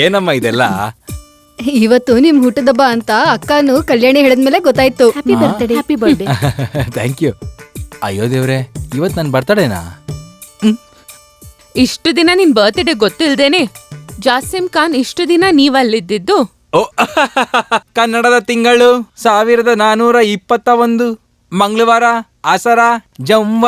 ಏನಮ್ಮ ಇದೆಲ್ಲ? ಇವತ್ತು ನಿಮ್ ಹುಟ್ಟದಬ್ಬ ಅಂತ ಅಕ್ಕನು ಕಲ್ಯಾಣಿ ಹೇಳಿದ್ಮೇಲೆ ಗೊತ್ತಾಯ್ತು. Happy birthday. Happy birthday. Thank you. ಅಯ್ಯೋ ದೇವ್ರೆ, ಇವತ್ ನನ್ ಬರ್ತಡೇನಾ? ಇಷ್ಟು ದಿನ ನಿನ್ ಬರ್ತ್ಡೇ ಗೊತ್ತಿಲ್ದೇನೆ ಜಾಸಿಮ್ ಖಾನ್ ಇಷ್ಟು ದಿನ ನೀವಲ್ಲಿದ್ದು? ಓ ಕನ್ನಡದ ತಿಂಗಳು 1421 ಮಂಗಳವಾರ ಆಸರ ಜಂವ.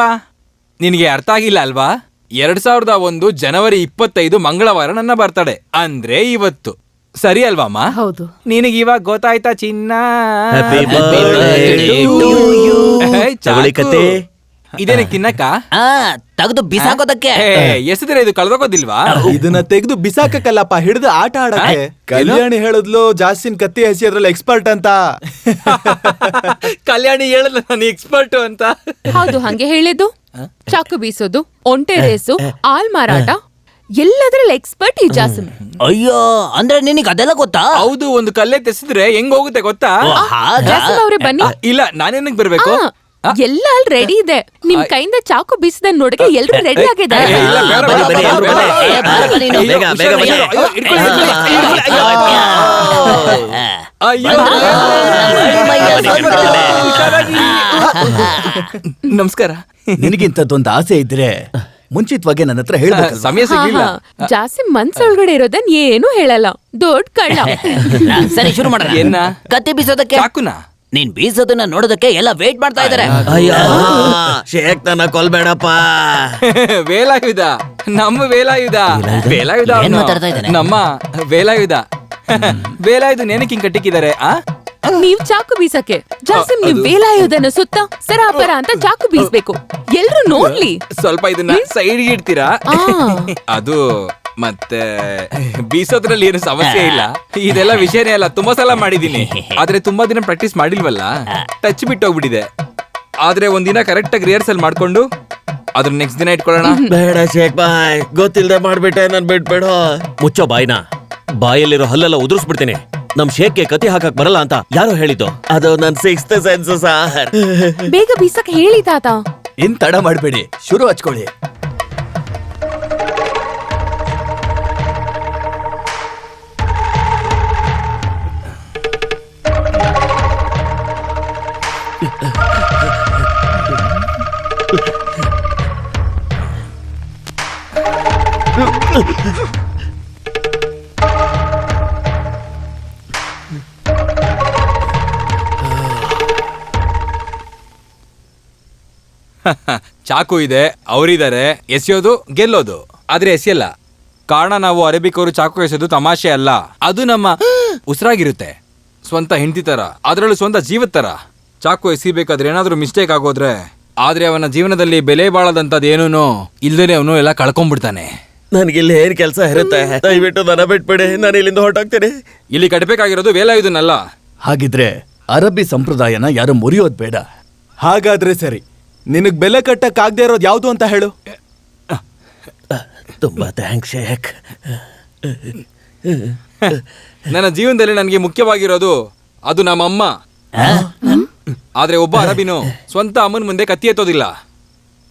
ನಿನಗೆ ಅರ್ಥ ಆಗಿಲ್ಲ ಅಲ್ವಾ? 2001 ಜನವರಿ 25 ಮಂಗಳವಾರ ನನ್ನ ಬರ್ತಡೇ, ಅಂದ್ರೆ ಇವತ್ತು. ಸರಿ ಅಲ್ವಮ್ಮ? ಹೌದು. ನಿನಗೆ ಇವಾಗ ಗೊತ್ತಾಯ್ತಾ ಚಿನ್ನ? ಇದೇನೆ ತಿನ್ನಕ್ಕ? ತೆಗೆದು ಬಿಸಾಕೋದಕ್ಕೆ. ಎಸದ್ರೆ ಇದು ಕಳ್ದೋಗೋದಿಲ್ವಾ? ಇದನ್ನ ತೆಗೆದು ಬಿಸಾಕಲ್ಲಪ್ಪ, ಹಿಡಿದು ಆಟ ಆಡಕ್ಕೆ. ಕಲ್ಯಾಣಿ ಹೇಳಿದ್ಲು ಜಾಸ್ತಿನ್ ಕತ್ತಿ ಹಸಿ ಅದ್ರಲ್ಲಿ ಎಕ್ಸ್ಪರ್ಟ್ ಅಂತ. ಕಲ್ಯಾಣಿ ಹೇಳಿದ್ಲು ನಾನು ಎಕ್ಸ್ಪರ್ಟ್ ಅಂತ. ಹೌದು, ಹಂಗೆ ಹೇಳಿದ್ದು. ಚಾಕು ಬೀಸೋದು, ಒಂಟೆ ರೇಸು, ಆಲ್ ಮಾರಾಟ ಎಲ್ಲದ್ರಲ್ಲಿ ಎಕ್ಸ್ಪರ್ಟ್ ಈ ಜಾಸಿಮ್. ಅಯ್ಯೋ, ಅಂದ್ರೆ ನಿನಗೆ ಅದೆಲ್ಲ ಗೊತ್ತಾ? ಹೌದು, ಒಂದು ಕಲ್ಲೆ ತೆಸಿದ್ರೆ ಹೆಂಗ್ ಹೋಗುತ್ತೆ ಗೊತ್ತಾ? ಜಾಸಿಮ್ ಅವ್ರೆ ಬನ್ನಿ. ಇಲ್ಲ, ನಾನೇನಕ್ ಬರ್ಬೇಕು? ಎಲ್ಲ ಅಲ್ಲಿ ರೆಡಿ ಇದೆ. ನಿಮ್ ಕೈಯಿಂದ ಚಾಕು ಬೀಸದ ನೋಡಕ್ಕೆ ಎಲ್ರು ರೆಡಿ ಆಗಿದೆ. ನಮಸ್ಕಾರ. ನಿನಗಿಂತದ್ದೊಂದು ಆಸೆ ಇದ್ರೆ ಮುಂಚಿತವಾಗಿ ನನ್ನ ಹತ್ರ ಹೇಳ್ಬೇಕು. ಸಮಯ ಸಿಗ್ಲಿಲ್ಲ. ಜಾಸಿಮ್ ಮನ್ಸೊಳಗಡೆ ಇರೋದನ್ ಏನು ಹೇಳಲ್ಲ, ದೊಡ್ಡ ಕಳ್ಳ. ಸರಿ, ಶುರು ಮಾಡೋಣ. ಏನ್ನ? ಕತ್ತಿ ಬೀಸೋದಕ್ಕೆ. ಚಾಕುನಾ? ನೀನ್ ಬೀಸೋದನ್ನ ನೋಡೋದಕ್ಕೆ ಎಲ್ಲ ವೇಟ್ ಮಾಡ್ತಾ ಇದಾರೆ. ಅಯ್ಯೋ, ಶೇಖ್ ನನ್ನ ಕೊಲ್ಬೇಡಪ್ಪ. ವೇಲಾಯುಧ, ನಮ್ಮ ವೇಲಾಯುಧ. ವೇಲಾಯುಧ ಏನ್ ಮಾತಾಡ್ತಾ ಇದ್ದಾನೆ? ನಮ್ಮ ವೇಲಾಯುಧ. ವೇಲಾಯುಧ ಏನಕ್ಕೆ ಹಿಂಗ್ ಕಟ್ಟಿಕ್ಕಿದ್ದಾರೆ? ನೀವ್ ಚಾಕು ಬೀಸಕ್ಕೆ, ಜಾಸಿಮ್ ನೀವ್ ವೇಲಾಯುಧನ ಸುತ್ತ ಸರಾಪರ ಅಂತ ಚಾಕು ಬೀಸ್ಬೇಕು, ಎಲ್ರು ನೋಡ್ಲಿ. ಸ್ವಲ್ಪ ಇದನ್ನ ಸೈಡ್ ಇಡ್ತೀರಾ? ಅದು ಮತ್ತೆ ಬೀಸೋದ್ರಲ್ಲಿ ಏನು ಸಮಸ್ಯೆ ಇಲ್ಲ. ಇದೆಲ್ಲ ವಿಷಯನೇ ಅಲ್ಲ, ತುಂಬಾ ಸಲ ಮಾಡಿದೀನಿ. ಆದ್ರೆ ತುಂಬಾ ದಿನ ಪ್ರಾಕ್ಟೀಸ್ ಮಾಡಿಲ್ವಲ್ಲ, ಟಚ್ ಬಿಟ್ಟು ಹೋಗ್ಬಿಟ್ಟಿದೆ. ಆದ್ರೆ ಒಂದಿನ ಕರೆಕ್ಟ್ ಆಗಿ ರಿಹರ್ಸಲ್ ಮಾಡ್ಕೊಂಡು ಅದ್ರ ನೆಕ್ಸ್ಟ್ ದಿನ ಇಟ್ಕೊಳ್ಳೋಣ. ಬೇಡ ಶೇಖ್ ಬಾಯ್, ಗೊತ್ತಿಲ್ದೆ ಮಾಡ್ಬಿಟ್ಟೆ, ನನ್ ಬಿಟ್ಬೇಡ. ಮುಚ್ಚೋ ಬಾಯ್ನ, ಬಾಯಲ್ಲಿರೋ ಹಲ್ಲೆಲ್ಲ ಉದುರಿಸ್ಬಿಡ್ತೀನಿ. ನಮ್ ಶೇಖ್ಗೆ ಕತಿ ಹಾಕಕ್ ಬರಲ್ಲ ಅಂತ ಯಾರೋ ಹೇಳಿದ್ದು. ಅದು ನನ್ 6th ಸೆನ್ಸ್ ಸಾರ್. ಬೇಗ ಬೀಸಕ್ ಹೇಳಿ ತಾತ. ಇನ್ ತಡ ಮಾಡ್ಬೇಡಿ, ಶುರು ಹಚ್ಕೊಳ್ಳಿ. ಚಾಕು ಇದೆ, ಅವರಿದ್ದಾರೆ, ಎಸೆಯೋದು ಗೆಲ್ಲೋದು. ಆದ್ರೆ ಎಸೆಯಲ್ಲ. ಕಾರಣ ನಾವು ಅರೇಬಿಕ್ ಅವರು ಚಾಕು ಎಸೆಯೋದು ತಮಾಷೆ ಅಲ್ಲ, ಅದು ನಮ್ಮ ಉಸಿರಾಗಿರುತ್ತೆ. ಸ್ವಂತ ಹೆಂಡತಿ ತರ, ಅದರಲ್ಲೂ ಸ್ವಂತ ಜೀವದ ತರ. ಚಾಕು ಎಸಿಬೇಕಾದ್ರೆ ಏನಾದ್ರೂ ಮಿಸ್ಟೇಕ್ ಆಗೋದ್ರೆ, ಆದ್ರೆ ಅವನ ಜೀವನದಲ್ಲಿ ಬೆಲೆ ಬಾಳದಂತದ್ ಏನೂನು ಇಲ್ದೇನೆ ಅವನು ಎಲ್ಲ ಕಳ್ಕೊಂಡ್ಬಿಡ್ತಾನೆ. ನನ್ಗಿಲ್ಲಿ ಏನ್ ಕೆಲಸ ಇರುತ್ತೆ, ದಯವಿಟ್ಟು ನನ್ನ ಬಿಟ್ಬಿಡಿ, ನಾನು ಇಲ್ಲಿಂದ ಹೊರಟಾಗ್ತೇನೆ. ಇಲ್ಲಿ ಕಟ್ಟಬೇಕಾಗಿರೋದು ವೇಲಾಯುಧನಲ್ಲ. ಹಾಗಿದ್ರೆ ಅರಬ್ಬಿ ಸಂಪ್ರದಾಯನ ಯಾರು ಮುರಿಯೋದ್ ಬೇಡ. ಹಾಗಾದ್ರೆ ಸರಿ, ನಿನಗ್ ಬೆಲೆ ಕಟ್ಟಕ್ ಆಗದೆ ಇರೋದು ಯಾವ್ದು ಅಂತ ಹೇಳು. ತುಂಬಾ ಥ್ಯಾಂಕ್ಸ್ ಶೇಖ್. ನನ್ನ ಜೀವನದಲ್ಲಿ ನನಗೆ ಮುಖ್ಯವಾಗಿರೋದು ಅದು ನಮ್ಮಮ್ಮ. ಆದ್ರೆ ಒಬ್ಬ ಅರಬಿನು ಸ್ವಂತ ಅಮ್ಮನ ಮುಂದೆ ಕತ್ತಿ ಎತ್ತೋದಿಲ್ಲ.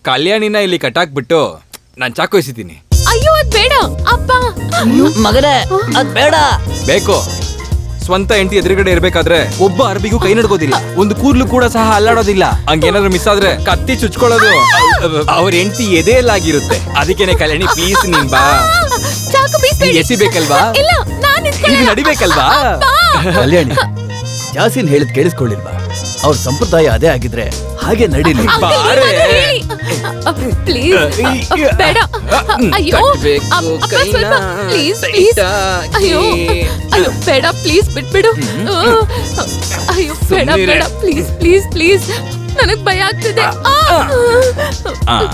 ಕಲ್ಯಾಣಿನ ಇಲ್ಲಿ ಕಟ್ಟಾಕ್ಬಿಟ್ಟು ನಾನ್ ಚಾಕು ಎಸಿತೀನಿ. ಅಯ್ಯೋ, ಅದ್ ಬೇಡ ಅಪ್ಪ. ಮಗನೇ, ಅದ್ ಬೇಡ. ಬೇಕು. ಸ್ವಂತ ಹೆಂಡತಿ ಎದುರುಗಡೆ ಇರ್ಬೇಕಾದ್ರೆ ಒಬ್ಬ ಅರಬಿಗೂ ಕೈ ನಡ್ಕೋದಿಲ್ಲ, ಒಂದು ಕೂರ್ಲು ಕೂಡ ಸಹ ಅಲ್ಲಾಡೋದಿಲ್ಲ. ಹಂಗೇನಾದ್ರು ಮಿಸ್ ಆದ್ರೆ ಕತ್ತಿ ಚುಚ್ಕೊಳ್ಳೋದು ಅವ್ರ ಹೆಂಡತಿ ಎದೆಯಲ್ಲಾಗಿರುತ್ತೆ. ಅದಕ್ಕೇನೆ ಕಲ್ಯಾಣಿ, ಪ್ಲೀಸ್ ನೀನ್ ಬಾ. ಚಾಕು ಬೀಸ್ಬೇಡಿ. ಎಸಿಬೇಕಲ್ವಾ? ಇಲ್ಲ, ನಾನು ಇದು ನಡಿಬೇಕಲ್ವಾ? ಕಲ್ಯಾಣಿ, ಜಾಸಿನ್ ಹೇಳಿದ್ ಕೇಳಿಸ್ಕೊಳ್ಳಿಲ್ವಾ? ಅವ್ರ ಸಂಪ್ರದಾಯ ಅದೇ ಆಗಿದ್ರೆ ಹಾಗೆ ನಡೀಲಿ. ಪ್ಲೀಸ್ ಬೇಡ. ಅಯ್ಯೋ ಅಪ್ಪ, ಸ್ವಲ್ಪ ಪ್ಲೀಸ್ ಪ್ಲೀಸ್. ಅಯ್ಯೋ ಅಯ್ಯೋ ಬೇಡ, ಪ್ಲೀಸ್ ಬಿಟ್ಬಿಡು. ಅಯ್ಯೋ ಬೇಡ ಬೇಡ, ಪ್ಲೀಸ್ ಪ್ಲೀಸ್ ಪ್ಲೀಸ್, ನನಗ್ ಭಯ ಆಗ್ತಿದೆ.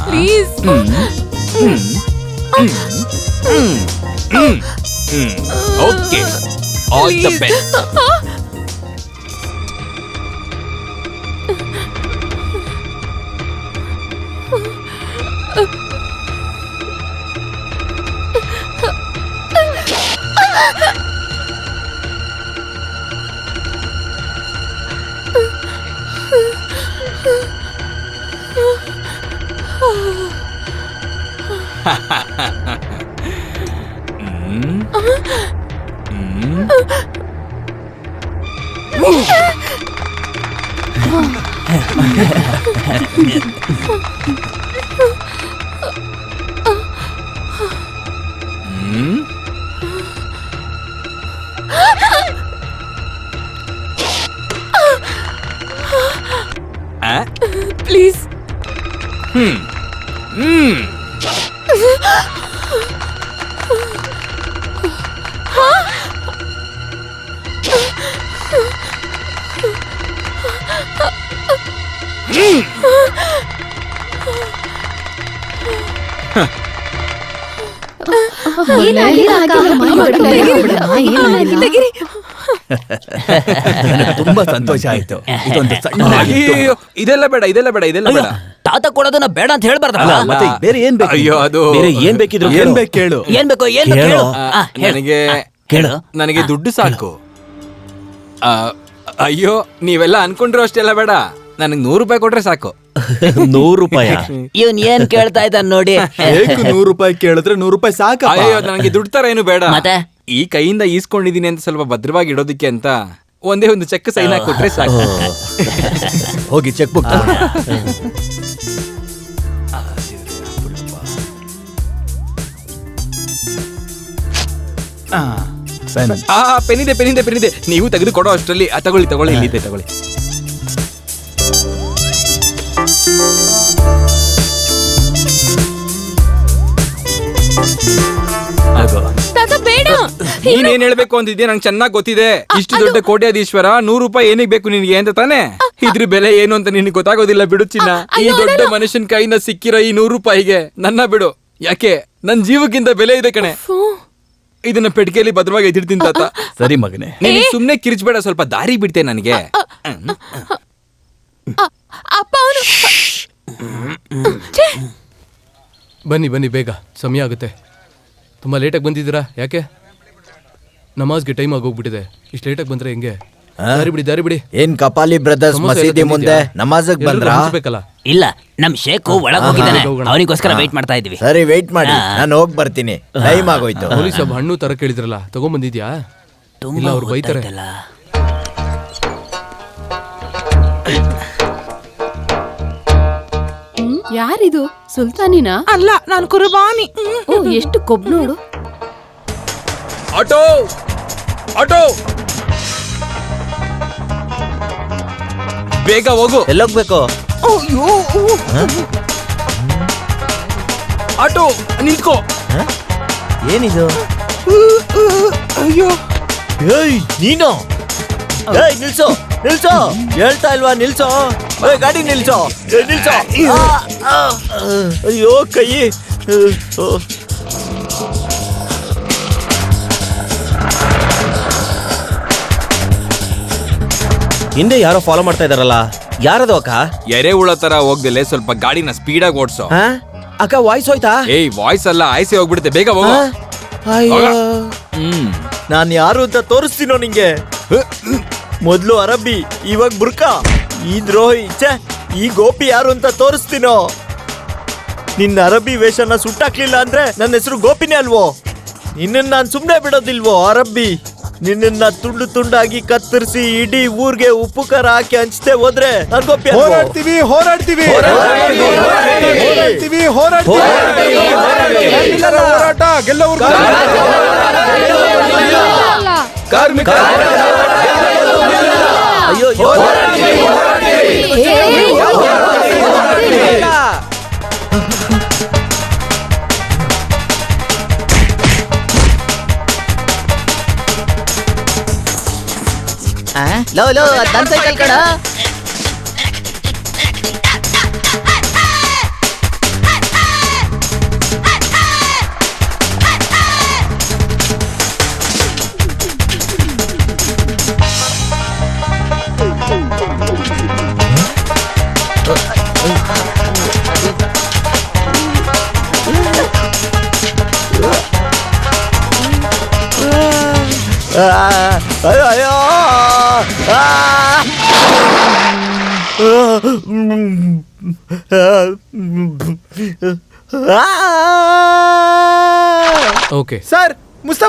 Please. Okay, all the best. Please. ತೆಗಿರಿ. ನನಗೆ ತುಂಬಾ ಸಂತೋಷ ಆಯ್ತು. ಇದೊಂದು ಸಣ್ಣ ಆಗಿತ್ತು. ಅಯ್ಯೋ ಇದೆಲ್ಲ ಬೇಡ ಇದೆಲ್ಲ ಬೇಡ ಇದೆಲ್ಲ ಬೇಡ. ತಾತ ಕೊಡೋದನ್ನ ಬೇಡ ಅಂತ ಹೇಳ್ಬಾರ್ದಲ್ಲ. ಅಲ್ಲ, ಮತ್ತೆ ಬೇರೆ ಏನ್ ಬೇಕು? ಅಯ್ಯೋ ಅದು ಬೇರೆ ಏನ್ ಬೇಕಿದ್ರು ಏನ್ ಬೇಕು ಕೇಳು. ಏನ್ ಬೇಕು ಏನ್ ಬೇಕು ಕೇಳು. ಹೇಳು. ಆ, ನನಗೆ ಕೇಳು. ನನಗೆ ದುಡ್ಡು ಸಾಕು. ಆ, ಅಯ್ಯೋ ನೀವೆಲ್ಲ ಅನ್ಕೊಂಡ್ರು ಅಷ್ಟೆಲ್ಲ ಬೇಡ. ನನಗೆ 100 ರೂಪಾಯಿ ಕೊಟ್ರೆ ಸಾಕು. 100 ರೂಪಾಯಿ. ಇವನ್ ಏನ್ ಕೇಳ್ತಾ ಇದ್ದಾನ ನೋಡಿ. ಹೇಗೂ 100 ರೂಪಾಯಿ ಕೇಳಿದ್ರೆ 100 ರೂಪಾಯಿ ಸಾಕ. ಅಯ್ಯೋ ನನಗೆ ದುಡ್ಡು ತರ ಏನು ಬೇಡ. ಮತ್ತೆ? ಈ ಕೈಯಿಂದ ಈಸ್ಕೊಂಡಿದೀನಿ ಅಂತ ಸ್ವಲ್ಪ ಭದ್ರವಾಗಿ ಇಡೋದಿಕ್ಕೆ ಅಂತ ಒಂದೇ ಒಂದು ಚೆಕ್ ಸೈನ್ ಹಾಕಿ ಕೊಟ್ರೆ ಸಾಕು. ಹೋಗಿ ಚೆಕ್ ಬುಕ್ ಪೆನ್ ಇದೆ ಪೆನ್ ಇದೆ ಪೆನ್ ಇದೆ. ನೀವು ತೆಗೆದು ಕೊಡೋ ಅಷ್ಟರಲ್ಲಿ ತಗೊಳ್ಳಿ ತಗೊಳ್ಳಿ ಇಲ್ಲಿದೆ ತಗೊಳ್ಳಿ. ತಾತ ಬೇಡ. ನೀನೇನ್ ಹೇಳ್ಬೇಕು ಅಂತಿದ್ಯಾ ನಂಗೆ ಚೆನ್ನಾಗ್ ಗೊತ್ತಿದೆ. ಇಷ್ಟು ದೊಡ್ಡ ಕೋಟ್ಯಾಧೀಶ್ವರ 100 ರೂಪಾಯಿ ಏನಿಗೆ ಬೇಕು ನಿನ್ಗೆ ಅಂತ ತಾನೆ? ಇದ್ರ ಬೆಲೆ ಏನು ಅಂತ ನಿನ್ಗೆ ಗೊತ್ತಾಗೋದಿಲ್ಲ ಬಿಡು ಚಿನ್ನ. ಈ ದೊಡ್ಡ ಮನುಷ್ಯನ್ ಕೈಯಿಂದ ಸಿಕ್ಕಿರೋ ಈ 100 ರೂಪಾಯಿಗೆ ನನ್ನ ಬಿಡು. ಯಾಕೆ ನನ್ ಜೀವಕ್ಕಿಂತ ಬೆಲೆ ಇದೆ ಕಣೆ. ಇದನ್ನ ಪೆಟ್ಟಿಗೆಯಲ್ಲಿ ಭದ್ರವಾಗಿ ಎತ್ತಿಡ್ತೀನಿ ತಾತ. ಸರಿ ಮಗನೇ. ನೀನು ಸುಮ್ನೆ ಕಿರ್ಚ್ಬೇಡ, ಸ್ವಲ್ಪ ದಾರಿ ಬಿಡ್ತೆ ನನಗೆ. ಅಪ್ಪ ಅವನು. ಬನ್ನಿ ಬನ್ನಿ ಬೇಗ, ಸಮಯ ಆಗುತ್ತೆ. ತುಂಬ ಲೇಟಾಗಿ ಬಂದಿದ್ದೀರಾ ಯಾಕೆ? ನಮಾಜ್ಗೆ ಟೈಮ್ ಆಗೋಗ್ಬಿಟ್ಟಿದೆ. ಇಷ್ಟು ಲೇಟಾಗಿ ಬಂದ್ರೆ ಹೆಂಗೆ? ದಾರಿ ಬಿಡಿ ದಾರಿ ಬಿಡಿ. ಏನ್ ಕಪಾಲಿ ಬ್ರದರ್ಸ್ ಸಮೋಸ ಎಲ್ಲ ಮಸೀದಿ ಮುಂದೆ ತಂದಿದ್ಯಾ? ನಮಾಜಕ್ ಎಲ್ರಿಗೂ ಬಂದ್ರಾ? ಹಂಚ್ಬೇಕಲ್ಲ. ಇಲ್ಲ ನಮ್ ಶೇಖು ಒಳಗ್ ಹೋಗಿದ್ದಾನೆ. ಹೋಗೋಣ. ಅವನಿಗೋಸ್ಕರ ವೇಟ್ ಮಾಡ್ತಾ ಇದೀವಿ. ಸರಿ ವೇಟ್ ಮಾಡಿ, ನಾನು ಹೋಗ್ ಬರ್ತೀನಿ. ಟೈಮ್ ಆಗೋಯ್ತು. ಪೊಲೀಸ್ ಒಬ್ಬ ಹಣ್ಣು ತರ ಕೇಳಿದ್ರಲ್ಲ, ತಗೊಂಬಂದಿದ್ಯಾ? ಇಲ್ಲ ಅವ್ರು ಬೈತಾರೆ. ಯಾರಿದು? ಸುಲ್ತಾನಿನಾ? ಅಲ್ಲ, ನಾನು ಕುರ್ಬಾನಿ. ಓ ಎಷ್ಟು ಕೊಬ್ಬು ನೋಡು. ಆಟೋ ಆಟೋ ಬೇಗ ಹೋಗು. ಎಲ್ಲೋಗ್ಬೇಕು? ಆಟೋ ನಿಲ್ಕೋ. ಏನಿದು? ಅಯ್ಯೋ ಏಯ್ ನೀನು! ಏಯ್ ನಿಲ್ಸೋ ನಿಲ್ಸೋ, ಹೇಳ್ತಾ ಇಲ್ವಾ ನಿಲ್ಸೋ? ಏಯ್ ಗಾಡಿ ನಿಲ್ಸೋ, ಏಯ್ ನಿಲ್ಸೋ. ಅಯ್ಯೋ ಕೈ. ಹಿಂದೆ ಯಾರೋ ಫಾಲೋ ಮಾಡ್ತಾ ಇದಾರಲ್ಲ, ಯಾರದು ಅಕ್ಕ? ಎರೆಹುಳ ತರ ಹೋಗ್ದಲೆ ಸ್ವಲ್ಪ ಗಾಡಿನ ಸ್ಪೀಡಾಗಿ ಓಡ್ಸೋ. ಆ? ಅಕ್ಕ ವಾಯ್ಸ್ ಹೋಯ್ತಾ? ಏಯ್ ವಾಯ್ಸ್ ಅಲ್ಲ, ಆಯ್ಸೆ ಹೋಗ್ಬಿಡುತ್ತೆ. ಬೇಗ ಹೋಗು. ಅಯ್ಯೋ, ಹ್ಮ್ ನಾನು ಯಾರು ಅಂತ ತೋರಿಸ್ತೀನೋ ನಿಂಗೆ. ಮೊದ್ಲು ಅರಬ್ಬಿ, ಇವಾಗ ಬುರ್ಕಾ. ಈ ದ್ರೋಹಿ ಛೆ, ಈ ಗೋಪಿ ಯಾರು ಅಂತ ತೋರಿಸ್ತೀನೋ. ನಿನ್ನ ಅರಬ್ಬಿ ವೇಷನ ಸುಟ್ಟಾಕ್ಲಿಲ್ಲ ಅಂದ್ರೆ ನನ್ನ ಹೆಸರು ಗೋಪಿನೇ ಅಲ್ವೋ? ನಿನ್ನನ್ನು ನಾನು ಸುಮ್ಮನೆ ಬಿಡೋದಿಲ್ವೋ ಅರಬ್ಬಿ? ನಿನ್ನ ತುಂಡು ತುಂಡಾಗಿ ಕತ್ತರಿಸಿ ಇಡೀ ಊರ್ಗೆ ಉಪ್ಪು ಖಾರ ಹಾಕಿ ಹಂಚ್ತೆ ಹೋದ್ರೆ ನಾನು ಗೋಪಿ ಅಲ್ವೋ? ಹೋರಾಡ್ತೀವಿ ಹೋರಾಡ್ತೀವಿ ಹೋರಾಡ್ತೀವಿ ಹೋರಾಟ ಗೆಲ್ಲೋರ್ಗು. ಕಾರ್ಮಿಕ ಅಯ್ಯೋ ಲೋ ಲೋ ನನ್ ಸೈಕಲ್ ಕಣ. ಅಯ್ಯೋ ಅಯ್ಯೋ ಓಕೆ ಸರ್ ಮುಸ್ತಫಾ